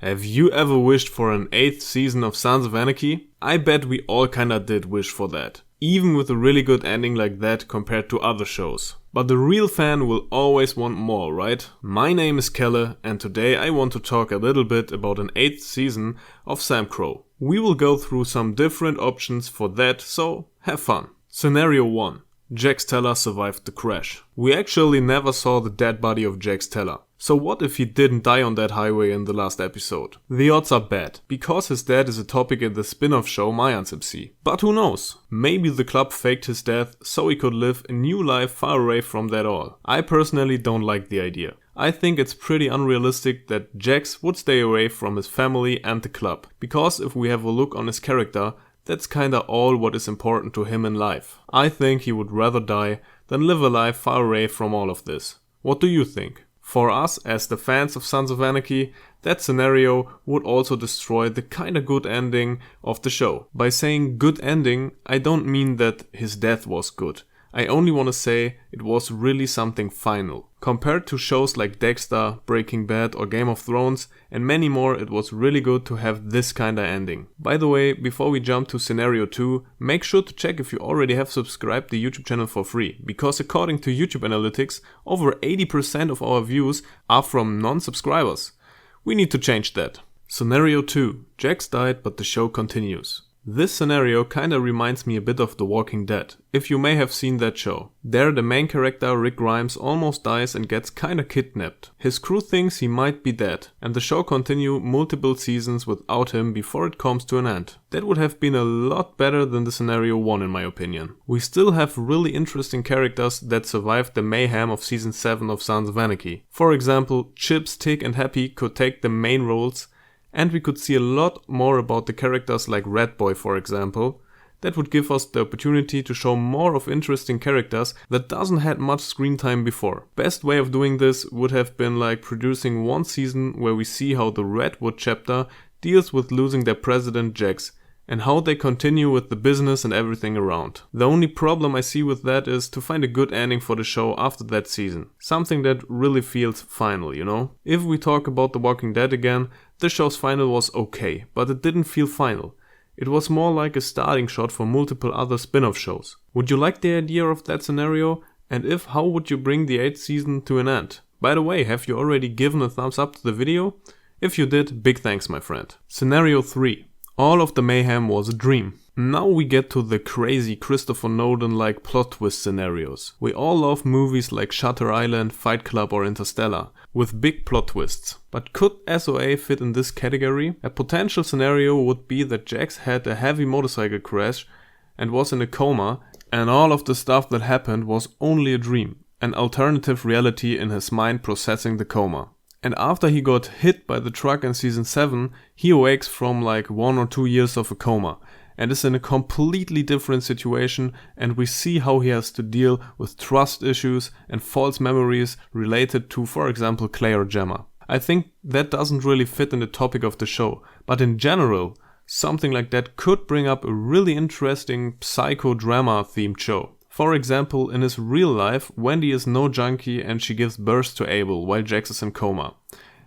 Have you ever wished for an 8th season of Sons of Anarchy? I bet we all kinda did wish for that. Even with a really good ending like that compared to other shows. But the real fan will always want more, right? My name is Kelle and today I want to talk a little bit about an 8th season of Samcro. We will go through some different options for that, so have fun. Scenario 1. Jax Teller survived the crash. We actually never saw the dead body of Jax Teller. So what if he didn't die on that highway in the last episode? The odds are bad, because his death is a topic in the spin-off show Sons of Anarchy. But who knows? Maybe the club faked his death so he could live a new life far away from that all. I personally don't like the idea. I think it's pretty unrealistic that Jax would stay away from his family and the club, because if we have a look on his character, that's kinda all what is important to him in life. I think he would rather die than live a life far away from all of this. What do you think? For us, as the fans of Sons of Anarchy, that scenario would also destroy the kinda good ending of the show. By saying good ending, I don't mean that his death was good. I only want to say it was really something final. Compared to shows like Dexter, Breaking Bad or Game of Thrones and many more, it was really good to have this kinda ending. By the way, before we jump to scenario 2, make sure to check if you already have subscribed the YouTube channel for free, because according to YouTube analytics, over 80% of our views are from non-subscribers. We need to change that. Scenario 2. Jax died but the show continues. This scenario kinda reminds me a bit of The Walking Dead, if you may have seen that show. There the main character Rick Grimes almost dies and gets kinda kidnapped. His crew thinks he might be dead, and the show continue multiple seasons without him before it comes to an end. That would have been a lot better than the scenario 1 in my opinion. We still have really interesting characters that survived the mayhem of season 7 of Sons of Anarchy. For example, Chips, Tig and Happy could take the main roles, and we could see a lot more about the characters like Red Boy, for example. That would give us the opportunity to show more of interesting characters that doesn't had much screen time before. Best way of doing this would have been like producing one season where we see how the Redwood chapter deals with losing their president Jax, and how they continue with the business and everything around. The only problem I see with that is to find a good ending for the show after that season. Something that really feels final, you know? If we talk about The Walking Dead again, the show's final was okay, but it didn't feel final. It was more like a starting shot for multiple other spin-off shows. Would you like the idea of that scenario? And if, how would you bring the 8th season to an end? By the way, have you already given a thumbs up to the video? If you did, big thanks my friend. Scenario 3. All of the mayhem was a dream. Now we get to the crazy Christopher Nolan-like plot twist scenarios. We all love movies like Shutter Island, Fight Club or Interstellar, with big plot twists. But could SOA fit in this category? A potential scenario would be that Jax had a heavy motorcycle crash and was in a coma, and all of the stuff that happened was only a dream, an alternative reality in his mind processing the coma. And after he got hit by the truck in season 7, he awakes from like 1 or 2 years of a coma and is in a completely different situation, and we see how he has to deal with trust issues and false memories related to, for example, Clay or Gemma. I think that doesn't really fit in the topic of the show, but in general, something like that could bring up a really interesting psychodrama themed show. For example, in his real life, Wendy is no junkie and she gives birth to Abel while Jax is in coma.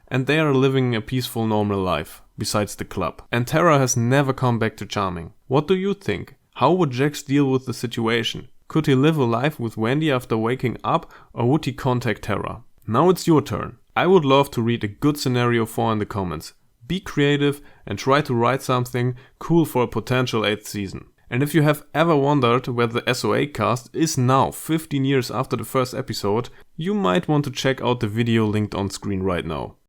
And they are living a peaceful normal life, besides the club. And Tara has never come back to Charming. What do you think? How would Jax deal with the situation? Could he live a life with Wendy after waking up, or would he contact Tara? Now it's your turn. I would love to read a good scenario 4 in the comments. Be creative and try to write something cool for a potential 8th season. And if you have ever wondered where the SOA cast is now 15 years after the first episode, you might want to check out the video linked on screen right now.